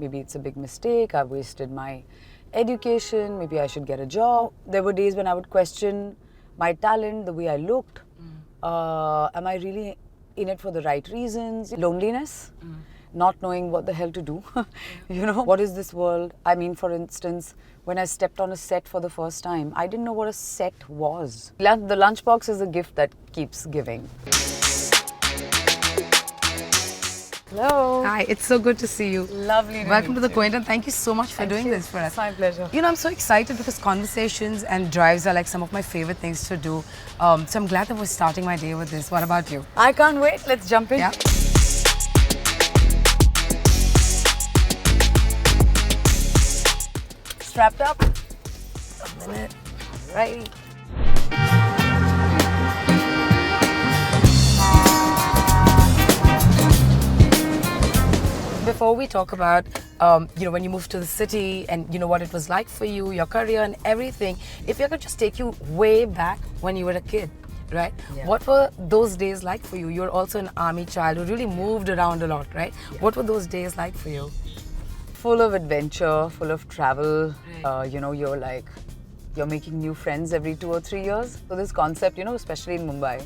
maybe it's a big mistake, I've wasted my education, maybe I should get a job. There were days when I would question my talent, the way I looked. Am I really in it for the right reasons? Loneliness, not knowing what the hell to do. You know, what is this world? I mean, for instance, when I stepped on a set for the first time, I didn't know what a set was. The Lunchbox is a gift that keeps giving. Hello. Hi, it's so good to see you. Lovely to Welcome meet to the you. Quint, and thank you so much for doing this for us. It's my pleasure. You know, I'm so excited because conversations and drives are like some of my favorite things to do. So I'm glad that we're starting my day with this. What about you? I can't wait. Let's jump in. Yeah. Strapped up. A minute. Right. Before we talk about, when you moved to the city and what it was like for you, your career and everything, if I could just take you way back when you were a kid, right? Yeah. What were those days like for you? You were also an army child who really moved around a lot, right? Yeah. What were those days like for you? Full of adventure, full of travel. Right. You're making new friends every 2 or 3 years. So this concept, especially in Mumbai,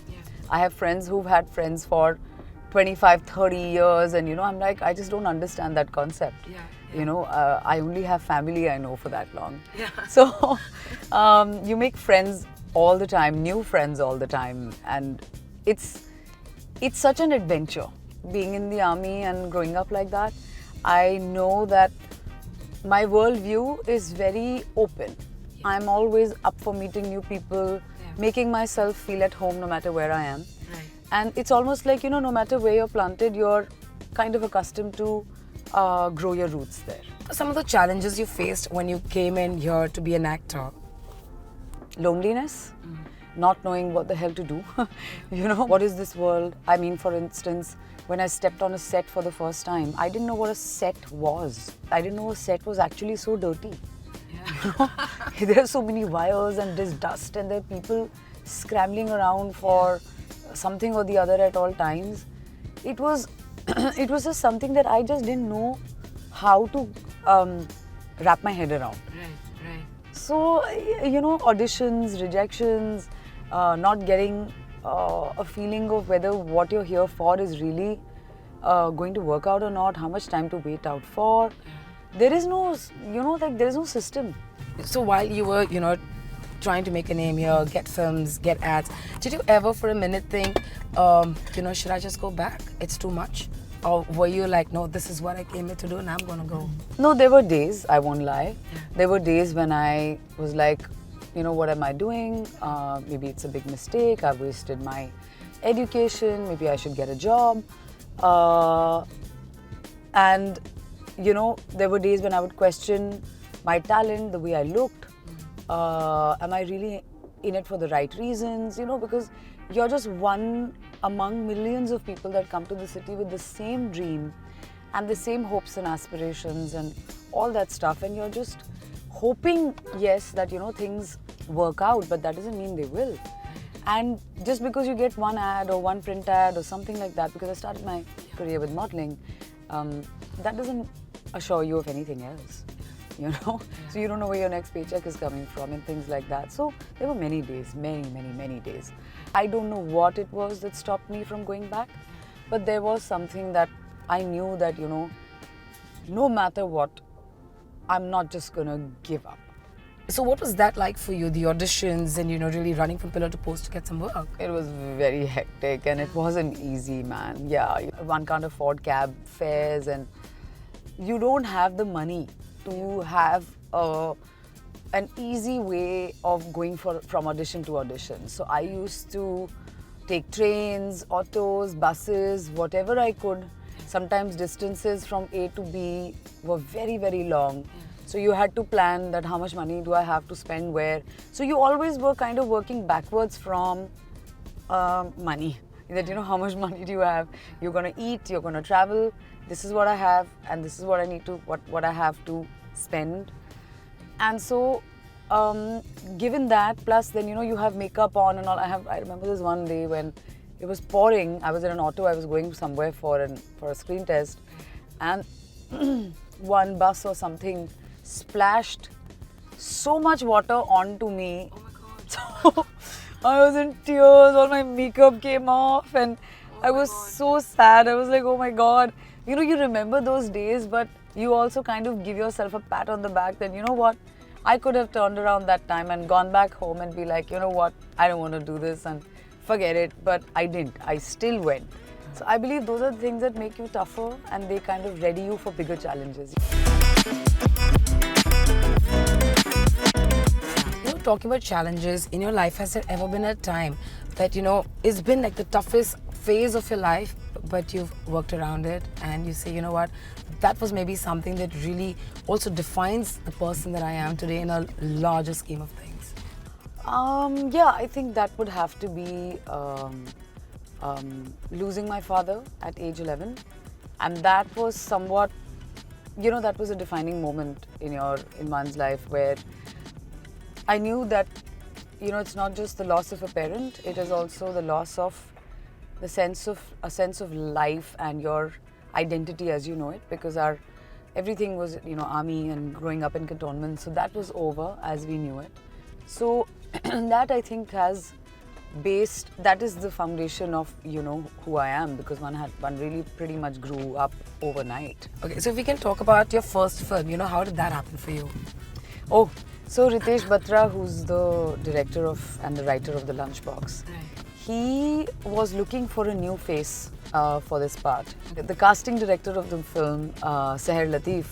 I have friends who've had friends for 25, 30 years, and I'm like, I just don't understand that concept. Yeah. I only have family I know for that long. Yeah. So you make friends all the time, new friends all the time, and it's such an adventure being in the army and growing up like that. I know that my worldview is very open. I'm always up for meeting new people, making myself feel at home no matter where I am. Right. And it's almost like, no matter where you're planted, you're kind of accustomed to grow your roots there. Some of the challenges you faced when you came in here to be an actor. Loneliness, not knowing what the hell to do. What is this world? I mean, for instance, when I stepped on a set for the first time, I didn't know what a set was. I didn't know a set was actually so dirty. There are so many wires and there's dust and there are people scrambling around for something or the other at all times. It was just something that I just didn't know how to wrap my head around. Right. So, auditions, rejections, not getting a feeling of whether what you're here for is really going to work out or not, how much time to wait out for. There is no, there is no system. So while you were, trying to make a name here, get films, get ads, did you ever for a minute think, should I just go back? It's too much? Or were you like, no, this is what I came here to do and I'm going to go? No, there were days, I won't lie. There were days when I was like, what am I doing? Maybe it's a big mistake. I've wasted my education. Maybe I should get a job. And there were days when I would question my talent, the way I looked. Am I really in it for the right reasons? Because you're just one among millions of people that come to the city with the same dream and the same hopes and aspirations and all that stuff. And you're just hoping, yes, that, things work out, but that doesn't mean they will. And just because you get one ad or one print ad or something like that, because I started my career with modeling, that doesn't assure you of anything else, So you don't know where your next paycheck is coming from and things like that. So there were many days, many days. I don't know what it was that stopped me from going back, but there was something that I knew that, no matter what, I'm not just gonna give up. So what was that like for you, the auditions and, really running from pillar to post to get some work? It was very hectic and it wasn't easy, man. Yeah, one can't afford cab fares and you don't have the money to have an easy way of going from audition to audition. So I used to take trains, autos, buses, whatever I could. Sometimes distances from A to B were very, very long. So you had to plan that how much money do I have to spend where. So you always were kind of working backwards from money. That, how much money do you have? You're going to eat, you're going to travel. This is what I have and this is what I need to, what I have to spend. And so given that, plus then, you have makeup on and all. I remember this one day when it was pouring. I was in an auto, I was going somewhere for a screen test. And one bus or something splashed so much water onto me. So I was in tears, all my makeup came off, and I was so sad. I was like, oh my god. You know, you remember those days, but you also kind of give yourself a pat on the back that, you know what, I could have turned around that time and gone back home and be like, you know what, I don't want to do this and forget it. But I didn't. I still went. So I believe those are the things that make you tougher and they kind of ready you for bigger challenges. You know, talking about challenges in your life, has there ever been a time that, you know, it's been like the toughest phase of your life, but you've worked around it and you say, you know what, that was maybe something that really also defines the person that I am today in a larger scheme of things? Yeah, I think that would have to be losing my father at age 11. And that was somewhat, you know, that was a defining moment in one's life where I knew that, you know, it's not just the loss of a parent, it is also the loss of a sense of life and your identity as you know it, because everything was, you know, army and growing up in cantonment, so that was over as we knew it. So that I think that is the foundation of, you know, who I am, because one really pretty much grew up overnight. Okay, so if we can talk about your first film, you know, how did that happen for you? Oh, so Ritesh Batra, who's the director and the writer of the Lunchbox, he was looking for a new face for this part. The casting director of the film, Seher Latif,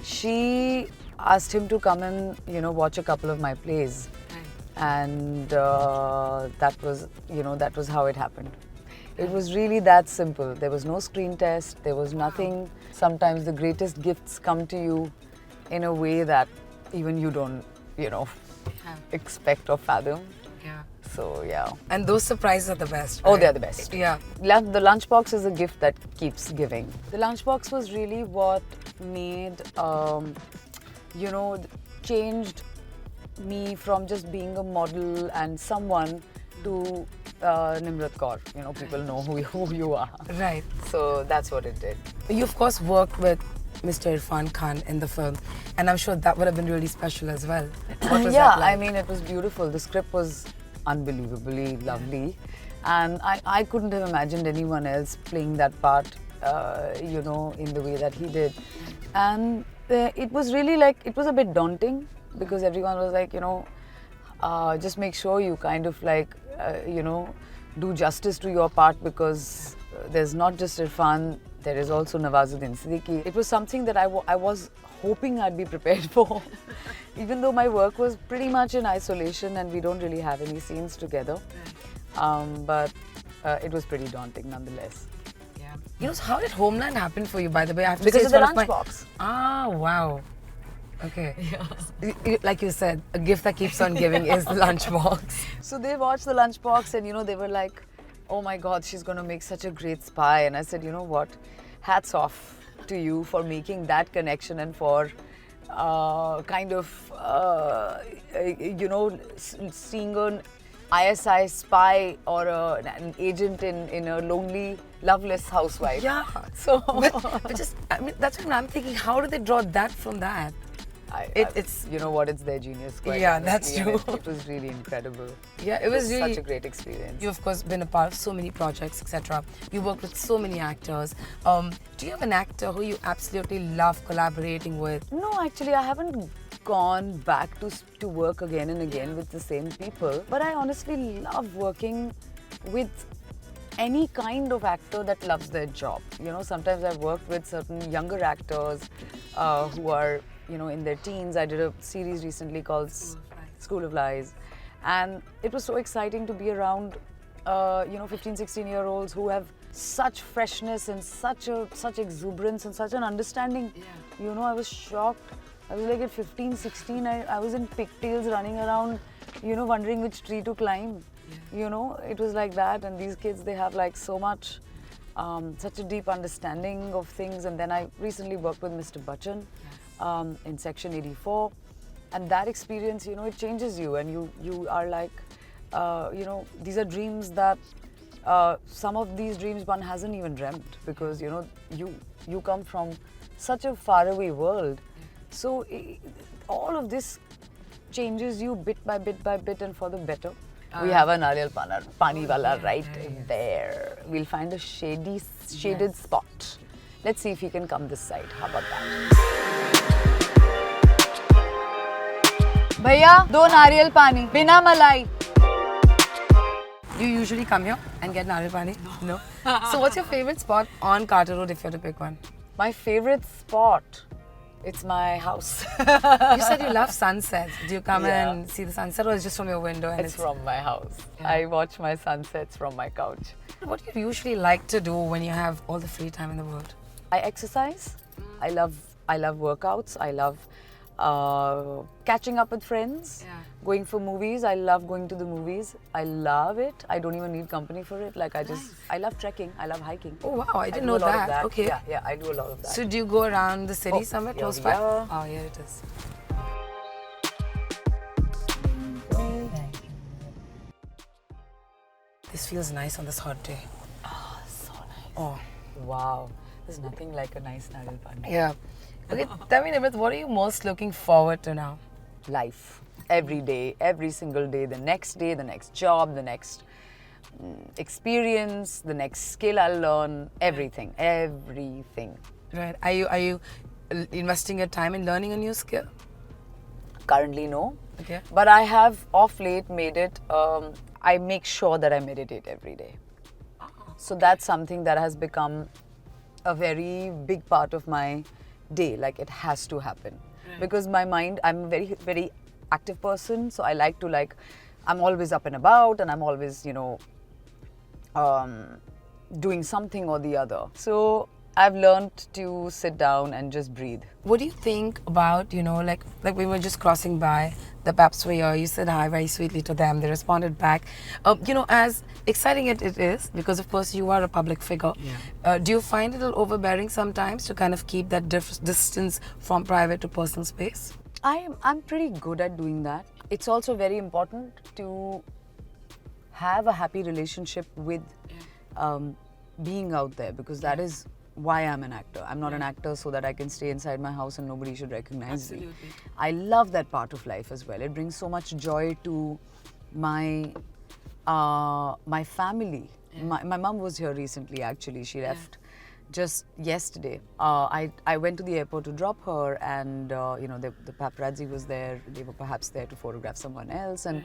she asked him to come and, you know, watch a couple of my plays. And that was how it happened. It was really that simple. There was no screen test, there was nothing. Sometimes the greatest gifts come to you in a way that even you don't, you know, expect or fathom. Yeah. So, yeah. And those surprises are the best, Oh, right? they're the best. Yeah. The Lunchbox is a gift that keeps giving. The Lunchbox was really what made, you know, changed me from just being a model and someone to Nimrat Kaur. You know, people know who you are. Right. So that's what it did. You, of course, worked with Mr. Irrfan Khan in the film, and I'm sure that would have been really special as well. What was that like? I mean, it was beautiful. The script was unbelievably lovely, and I couldn't have imagined anyone else playing that part, you know, in the way that he did. And it was really like, it was a bit daunting because everyone was like, you know, just make sure you kind of like, you know, do justice to your part, because there's not just Irrfan, there is also Nawazuddin Siddiqui. It was something that I was hoping I'd be prepared for, even though my work was pretty much in isolation and we don't really have any scenes together. But it was pretty daunting nonetheless. Yeah. You know, how did Homeland happen for you, by the way? I have to Because say of the it's one Lunchbox. Ah, wow. Okay. Yeah. Like you said, a gift that keeps on giving is the Lunchbox. So they watched the Lunchbox and, you know, they were like, oh my God, she's going to make such a great spy. And I said, you know what, hats off to you for making that connection and for kind of, you know, seeing an ISI spy or an agent in a lonely, loveless housewife. Yeah. So, but just, I mean, that's what I'm thinking. How do they draw that from that? it's, you know what, it's their genius. Quite Yeah, honestly, that's and true. It was really incredible. Yeah, it was really such a great experience. You've of course been a part of so many projects, etc. You worked with so many actors. Do you have an actor who you absolutely love collaborating with? No, actually, I haven't gone back to work again and again with the same people. But I honestly love working with any kind of actor that loves their job. You know, sometimes I've worked with certain younger actors who are, you know, in their teens. I did a series recently called School of Lies. And it was so exciting to be around, you know, 15, 16-year-olds who have such freshness and such exuberance and such an understanding. Yeah. You know, I was shocked. I was like at 15, 16, I was in pigtails running around, you know, wondering which tree to climb. Yeah. You know, it was like that. And these kids, they have like so much, such a deep understanding of things. And then I recently worked with Mr. Bachchan in Section 84. And that experience, you know, it changes you, and you are like, you know, these are dreams that, some of these dreams one hasn't even dreamt, because, you know, you come from such a faraway world. So all of this changes you bit by bit and for the better. We have a nariyal pani wala right there. We'll find a shaded spot. Let's see if he can come this side. How about that? Bhaiya, do nariyal pani, bina malai. You usually come here and get nariyal pani? No. So what's your favorite spot on Carter Road if you had to pick one? My favorite spot? It's my house. You said you love sunsets. Do you come and see the sunset or is it just from your window? And It's from my house. I watch my sunsets from my couch. What do you usually like to do when you have all the free time in the world? I exercise. I love workouts. I love catching up with friends. Going for movies. I love going to the movies. I love it. I don't even need company for it. Like I love trekking. I love hiking. Oh wow, I didn't know do a lot of that. Okay. Yeah, I do a lot of that. So do you go around the city somewhere close by? Yeah. Oh, here it is. This feels nice on this hot day. Oh, so nice. Oh. Wow. There's nothing like a nice nariyal pani. Yeah. Okay, tell me, Nimrat, what are you most looking forward to now? Life. Every day, every single day, the next job, the next experience, the next skill I'll learn, everything. Right. Are you investing your time in learning a new skill? Currently, no. Okay. But I have of late made it, I make sure that I meditate every day. So that's something that has become a very big part of my day. Like it has to happen. Because my mind, I'm a very, very active person. So I like to I'm always up and about and I'm always, doing something or the other. So I've learned to sit down and just breathe. What do you think about, like we were just crossing by, the Paps were here, you said hi very sweetly to them, they responded back. As exciting it is, because of course you are a public figure, do you find it a little overbearing sometimes to kind of keep that distance from private to personal space? I'm pretty good at doing that. It's also very important to have a happy relationship with being out there, because that is why I'm an actor. I'm not an actor so that I can stay inside my house and nobody should recognize me. I love that part of life as well. It brings so much joy to my my family. My mom was here recently actually. She left just yesterday. I went to the airport to drop her and the paparazzi was there. They were perhaps there to photograph someone else and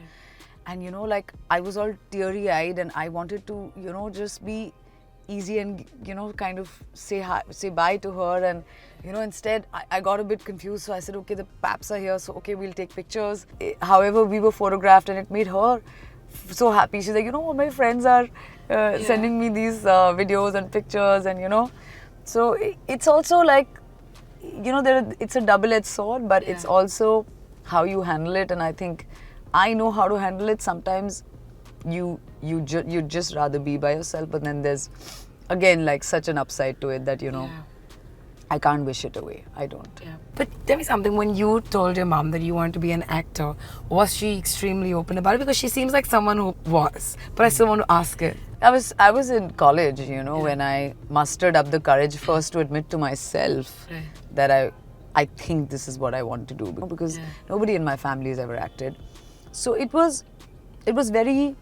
I was all teary-eyed and I wanted to just be easy and kind of say bye to her and instead I got a bit confused, so I said okay, the Paps are here, so okay, we'll take pictures. However, we were photographed and it made her so happy. She's like, my friends are sending me these videos and pictures and so it's also like it's a double-edged sword, but it's also how you handle it, and I think I know how to handle it. Sometimes you just rather be by yourself, but then there's again like such an upside to it that I can't wish it away. I don't. But tell me something, when you told your mom that you wanted to be an actor, was she extremely open about it? Because she seems like someone who was, but I still want to ask it. I was in college, when I mustered up the courage first to admit to myself that I think this is what I want to do, because nobody in my family has ever acted. So it was very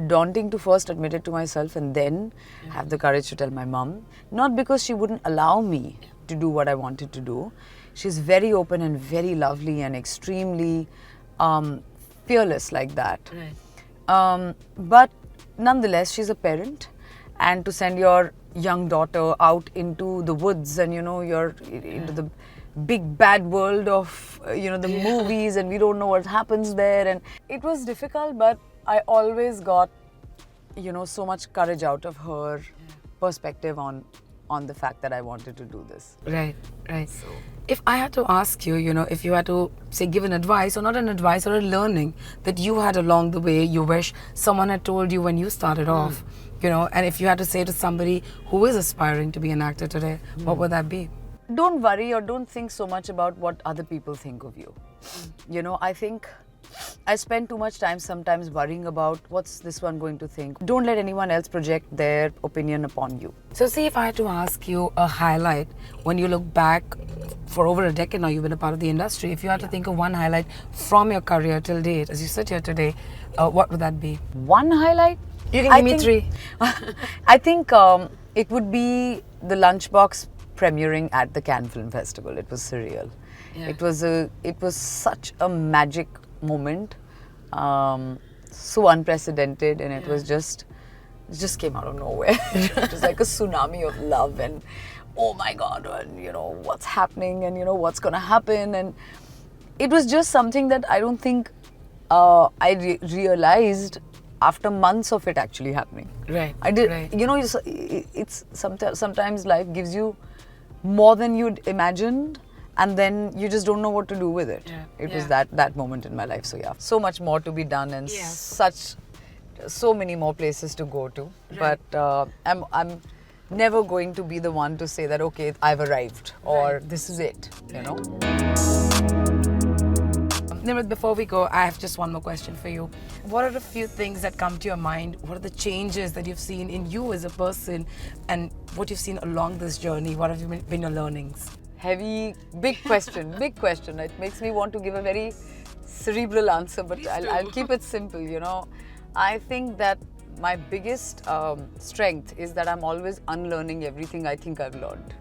daunting to first admit it to myself and then have the courage to tell my mom. Not because she wouldn't allow me to do what I wanted to do. She's very open and very lovely and extremely fearless like that. But nonetheless, she's a parent, and to send your young daughter out into the woods and you're into the big bad world of the movies, and we don't know what happens there, and it was difficult, but I always got so much courage out of her perspective on the fact that I wanted to do this. Right. So if I had to ask you, if you had to say give an advice, or not an advice, or a learning that you had along the way you wish someone had told you when you started off, and if you had to say to somebody who is aspiring to be an actor today, what would that be? Don't worry or don't think so much about what other people think of you. I think I spend too much time sometimes worrying about what's this one going to think. Don't let anyone else project their opinion upon you. So see, if I had to ask you a highlight, when you look back for over a decade now, you've been a part of the industry. If you had to think of one highlight from your career till date, as you sit here today, what would that be? One highlight? You can give me 3. I think it would be the Lunchbox premiering at the Cannes Film Festival. It was surreal. Yeah. It was such a magic moment, so unprecedented, and it just came out of nowhere. It was like a tsunami of love, and oh my God, and what's happening, and what's gonna happen, and it was just something that I don't think I realized after months of it actually happening. Right. I did. Right. It's sometimes life gives you more than you'd imagined, and then you just don't know what to do with it. Yeah. It was that moment in my life. So yeah, so much more to be done, and Yes. so many more places to go to. Right. But I'm never going to be the one to say that okay, I've arrived or this is it. Nimrat, before we go, I have just one more question for you. What are a few things that come to your mind? What are the changes that you've seen in you as a person, and what you've seen along this journey? What have been your learnings? Heavy, big question, big question. It makes me want to give a very cerebral answer, but I'll keep it simple, I think that my biggest strength is that I'm always unlearning everything I think I've learned.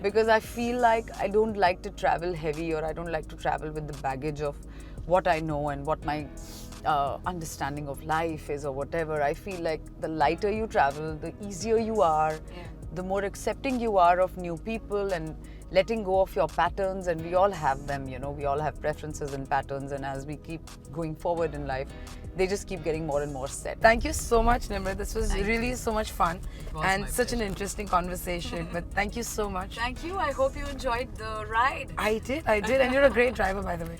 Because I feel like I don't like to travel heavy, or I don't like to travel with the baggage of what I know and what my understanding of life is or whatever. I feel like the lighter you travel, the easier you are, the more accepting you are of new people and letting go of your patterns. And we all have them, we all have preferences and patterns, and as we keep going forward in life, they just keep getting more and more set. Thank you so much, Nimrat. This was really so much fun and such an interesting conversation. But thank you so much. Thank you. I hope you enjoyed the ride. I did. And you're a great driver, by the way.